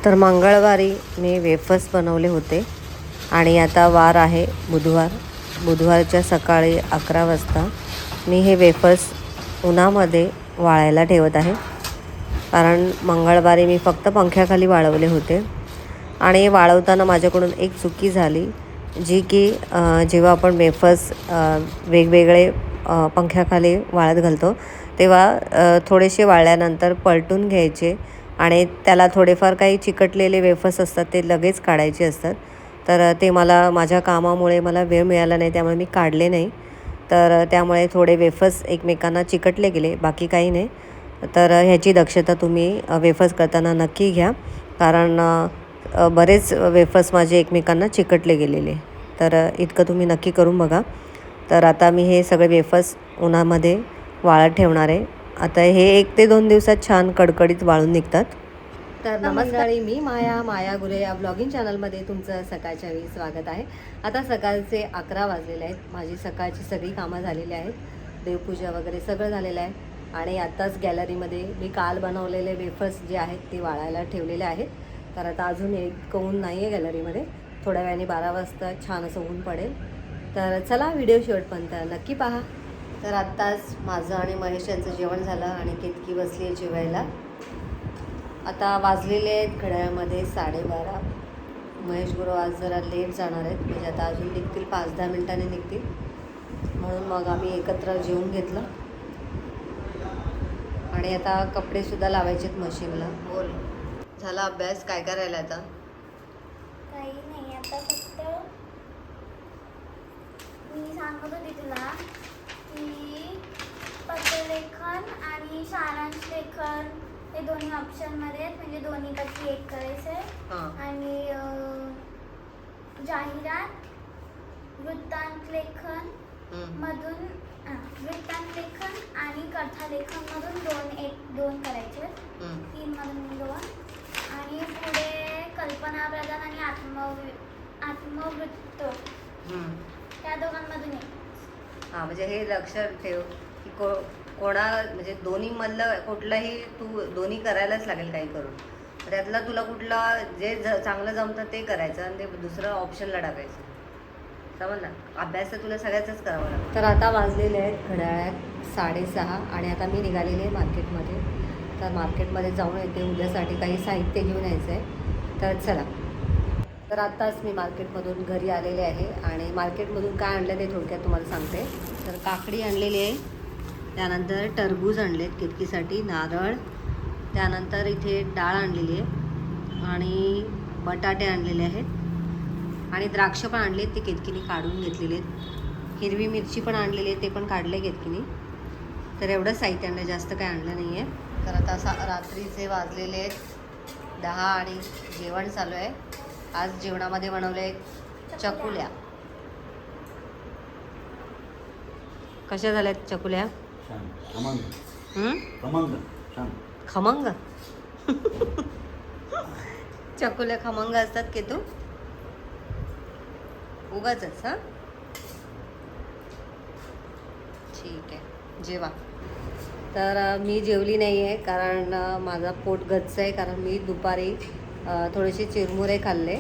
तर मंगळवारी मी वेफर्स बनवले होते आणि आता वार आहे बुधवार. बुधवारच्या सकाळी 11 वाजता मी हे वेफर्स उन्हामध्ये वाळायला ठेवत आहे. कारण मंगळवारी मी फक्त पंख्याखाली वाळवले होते आणि वाळवताना माझ्याकडून एक चुकी झाली, जी की जेव्हा आपण वेफर्स वेगवेगळे पंख्याखाली वाळत घालतो तेव्हा थोडेसे वाळल्यानंतर पलटून घ्यायचे आणि त्याला थोडेफार काही चिकटलेले वेफर्स असतात ते लगेच काढायचे असतात. तर ते माझ्या कामामुळे मला वेळ मिळाला नाही, त्यामुळे मी काढले नाही. तर त्यामुळे थोडे वेफर्स एकमेकांना चिकटले गेले, बाकी काही नाही. तर ह्याची दक्षता तुम्ही वेफर्स करताना नक्की घ्या, कारण बरेच वेफर्स माझे एकमेकांना चिकटले गेलेले. तर इतकं तुम्ही नक्की करून बघा. तर आता मी हे सगळे वेफर्स उन्हामध्ये वाळत ठेवणार आहे. आता हे 1 ते 2 दिवसात छान कडकडीत वाळून निघतात. तर नमस्कार, मी माया गुरे या ब्लॉगिंग चॅनलमध्ये तुमचं सकाळच्या वेळी स्वागत आहे. आता सकाळचे 11 वाजलेले आहेत. माझी सकाळची सगळी कामं झालेली आहेत. देवपूजा वगैरे सगळं झालेलं आहे आणि आत्ताच गॅलरीमध्ये मी काल बनवलेले वेफर्स जे आहेत ते वाळायला ठेवलेले आहेत. तर आता अजून एक ऊन नाही आहे गॅलरीमध्ये. थोड्या वेळाने 12 वाजता छान असं ऊन पडेल. तर चला, व्हिडिओ शेवटपर्यंत नक्की पहा. तर आत्ताच माझं आणि महेश यांचं जेवण झालं आणि केतकी बसली आहे जेवायला. आता वाजलेले आहेत घड्याळामध्ये 12:30. महेश गुरु आज जरा लेट जाणार आहेत, म्हणजे आता अजून निघतील, 5-10 मिनिटांनी निघतील. म्हणून मग आम्ही एकत्र जेवून घेतलं आणि आता कपडेसुद्धा लावायचे आहेत मशीनला. बोल, झाला अभ्यास? काय करायला आता? काही नाही, आता फक्त मी सांगत होती तुला की पत्रलेखन आणि सारांश लेखन हे दोन्ही ऑप्शनमध्ये आहेत, म्हणजे दोन्हीपैकी एक करायचं आहे. आणि जाहिरात, वृत्तांत लेखन मधून वृत्तांत लेखन आणि कथालेखन मधून दोन करायचे, 3 मधून 2. आणि पुढे कल्पना प्रदान आणि आत्मवृत्त त्या दोघांमधून एक. हां, म्हणजे हे लक्षात ठेव की म्हणजे दोन्हीमधलं कुठलंही तू दोन्ही करायलाच लागेल काही करून. त्यातला तुला कुठला जे चांगलं जमतं ते करायचं आणि ते दुसरं ऑप्शनला टाकायचं. समजलं? अभ्यास तर तुला सगळ्याचाच करावा लागेल. तर आता वाजलेले आहेत घड्याळात 6:30 आणि आता मी निघालेली आहे मार्केटमध्ये. तर मार्केटमध्ये जाऊन येते, उद्यासाठी काही साहित्य घेऊन यायचं आहे. तर चला. तर आत्ताच मी मार्केटमधून घरी आलेले आहे आणि मार्केटमधून काय आणलं ते थोडक्यात तुम्हाला सांगते. तर काकडी आणलेली आहे, त्यानंतर टरबूज आणलेत केतकीसाठी, नारळ, त्यानंतर इथे डाळ आणलेली आहे आणि बटाटे आणलेले आहेत आणि द्राक्ष पण आणलेत, ते केतकीने काढून घेतलेले आहेत. हिरवी मिरची पण आणलेली आहे, ते पण काढले केतकीने. तर एवढंच साहित्य आणलं, जास्त काय आणलं नाही आहे. तर आता रात्रीचे वाजलेले आहेत 10 आणि जेवण चालू आहे. आज जेवणामध्ये बनवले चकुल्या. कशा झाल्यात चकुल्या? खमंग. चकुल्या खमंग असतात की तू उगाचच? हां, ठीक आहे, जेवा. तर मी जेवली नाही आहे, कारण माझा पोट गच्च आहे, कारण मी दुपारी थोडेसे चिरमुरे खाल्ले,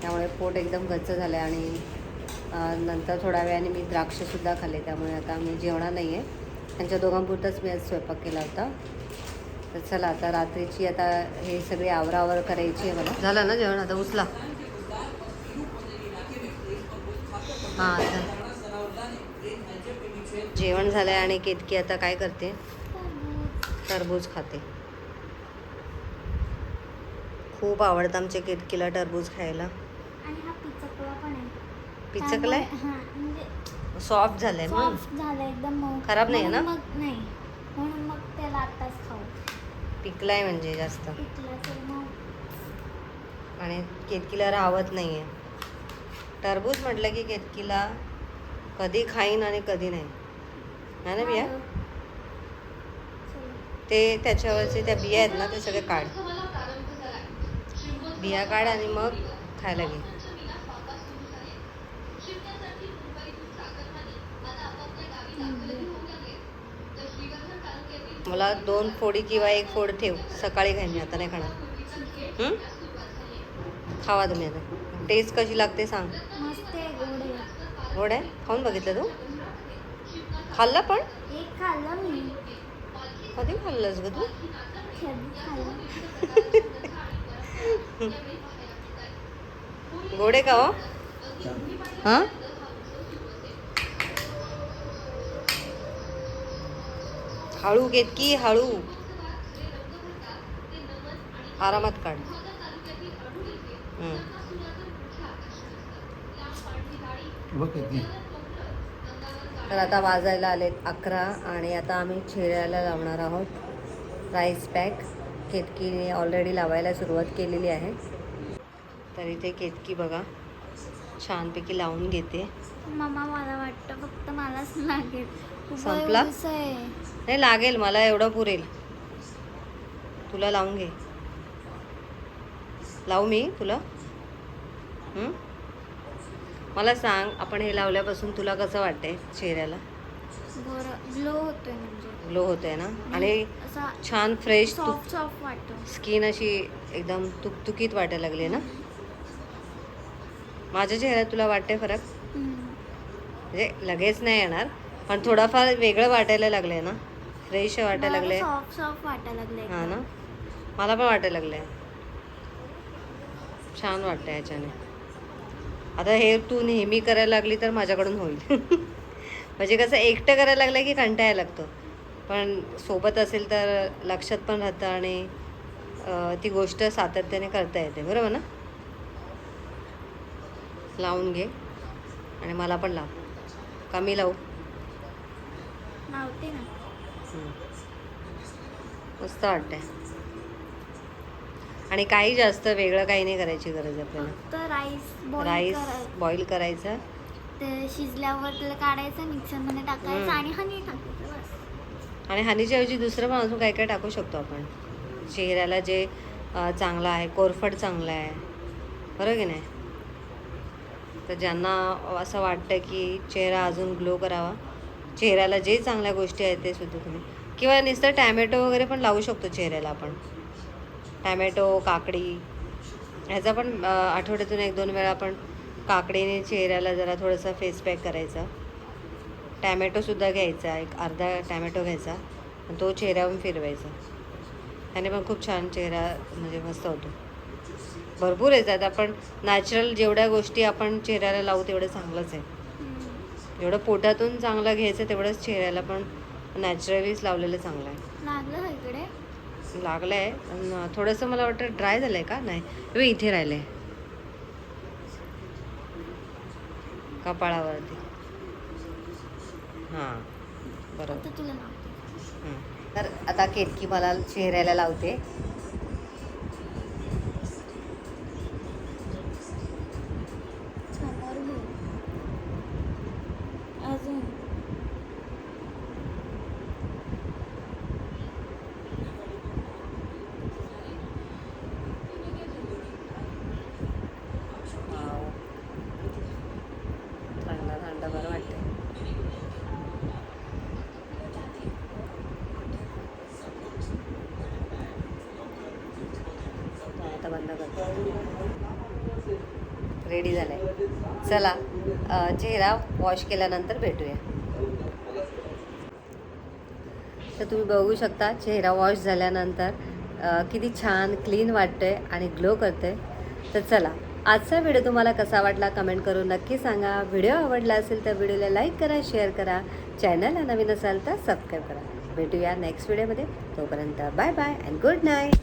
त्यामुळे पोट एकदम गच्च झालं आहे. आणि नंतर थोड्या वेळाने मी द्राक्षसुद्धा खाल्ले, त्यामुळे आता मी जेवणार नाही आहे. त्यांच्या दोघांपुरताच मी आज स्वयंपाक केला होता. तर चला, आता रात्रीची आता हे सगळी आवरावर करायची आहे मला. झालं ना जेवण? आता उचला. हां, जेवण झालं आहे आणि केतकी आता काय करते? टरबूज खाते. खूप आवडतं आमच्या केतकीला टरबूज खायला. आणि हा पिचकला पण आहे. पिचकलाय? हां, म्हणजे सॉफ्ट झालंय. सॉफ्ट झालं एकदम. खराब नाही आहे ना? मग नाही, म्हणून मग त्याला आत्ताच खाऊ. पिकलाय म्हणजे जास्त, पिकला मग. आणि केतकीला राहत नाही आहे. टरबूज म्हटलं की केतकीला कधी खाईन आणि कधी नाही, है ना बिया? ते त्याच्यावरचे त्या बिया आहेत ना, ते सगळे काढ, बिया काढ आणि मग खायला घे. मला 2 फोडी किंवा 1 फोड ठेव, सकाळी खाईन मी, आता नाही खाणार. खावा तुम्ही आता. टेस्ट कशी लागते सांग. मस्त आहे, गोड आहे. गोड आहे. खाऊन बघितलं तू? खाल्लं पण? एक खाल्लं मी. कधी खाल्लंस ग तू? कधी खाल्लं. गोड आहे का हो? हां हळू केतकी हळू. आरामात काढ. तर आता वाजायला आलेत 11 आणि आता आम्ही चेहऱ्याला लावणार आहोत राईस पॅक. केतकीने ऑलरेडी लावायला सुरुवात केलेली आहे. तर इथे केतकी बघा छानपैकी लावून घेते. मम्मा मला वाटतं फक्त मलाच लागेल. खूप संपला? ओलसर आहे. नाही लागेल, मला एवढं पुरेल. तुला लावून घे. लावू मी तुला? मला सांग, आपण हे लावल्यापासून तुला कसं वाटतंय चेहऱ्याला? ग्लो होतोय, म्हणजे ग्लो होतोय ना? आणि असा छान फ्रेश सॉफ्ट सॉफ्ट वाटतो. स्किन अशी एकदम तुकतुकीत वाटायला लागली ना? माझ्या चेहऱ्यात तुला वाटते फरक? म्हणजे लगेच नाही येणार, पण थोडाफार वेगळं वाटायला लागलंय ना? फ्रेश वाटायला लागलंय. सॉफ्ट सॉफ्ट वाटायला लागले. हां ना, मला पण वाटायला लागलंय. छान वाटतं ह्याच्याने. आता हे तू नेहमी करायला लागली तर माझ्याकडून होईल. म्हणजे कसं एकटं करायला लागलं की कंटाळायला लागतो, पण सोबत असेल तर लक्षात पण राहतं आणि ती गोष्ट सातत्याने करता येते. बरोबर ना? लावून घे आणि मला पण लाव. कमी लावू? लावते ना. मस्त वाटतंय. आणि काही जास्त वेगळं काही नाही करायची गरज आपल्याला. फक्त राईस राईस बॉईल करायचं, ते शिजल्यावर त्याला काढायचं, मिक्सरमध्ये टाकायचं आणि हनी टाकायचं बस. आणि हनीच्या ऐवजी दुसरं पण अजून काय काय टाकू शकतो आपण. चेहऱ्याला जे चांगलं आहे, कोरफड चांगलं आहे, बरोबर की नाही? तर ज्यांना असं वाटतं की चेहरा अजून ग्लो करावा, चेहऱ्याला जे चांगल्या गोष्टी आहेत ते सुद्धा तुम्ही, किंवा नुसतं टॅमॅटो वगैरे पण लावू शकतो चेहऱ्याला आपण. टॅमॅटो, काकडी, ह्याचा पण आठवड्यातून 1-2 वेळा आपण काकडीने चेहऱ्याला जरा थोडंसं फेस पॅक करायचा. टॅमॅटोसुद्धा घ्यायचा, एक अर्धा टॅमॅटो घ्यायचा आणि तो चेहऱ्यावरून फिरवायचा. त्याने पण खूप छान चेहरा म्हणजे मस्त होतो. भरपूर येतात. आपण नॅचरल जेवढ्या गोष्टी आपण चेहऱ्याला लावू तेवढं चांगलंच आहे. जेवढं पोटातून चांगलं घ्यायचं तेवढंच चेहऱ्याला पण नॅचरलीच लावलेलं चांगलं आहे. लागलं का इकडे? लागलं आहे. थोडंसं मला वाटतं ड्राय झालं आहे का? नाही, इथे राहिलं आहे कपाळावरती. हां बरोबर. आता तुला लावते. तर आता केतकी मला चेहऱ्याला लावते. समोर घे. अजून थंड थंड बरं वाटते. आता बंद करतो. रेडी झालं आहे. चला चेहरा वॉश केल्यानंतर भेटूया. तर तुम्ही बघू शकता चेहरा वॉश झाल्यानंतर किती छान क्लीन वाटतंय आणि ग्लो करते. तर चला, आजचा व्हिडिओ तुम्हाला कसा वाटला कमेंट करून नक्की सांगा. व्हिडिओ आवडला असेल तर व्हिडिओला लाईक करा, शेअर करा. चॅनलला नवीन असाल तर सबस्क्राईब करा. भेटूया नेक्स्ट व्हिडिओमध्ये. तोपर्यंत bye bye and good night.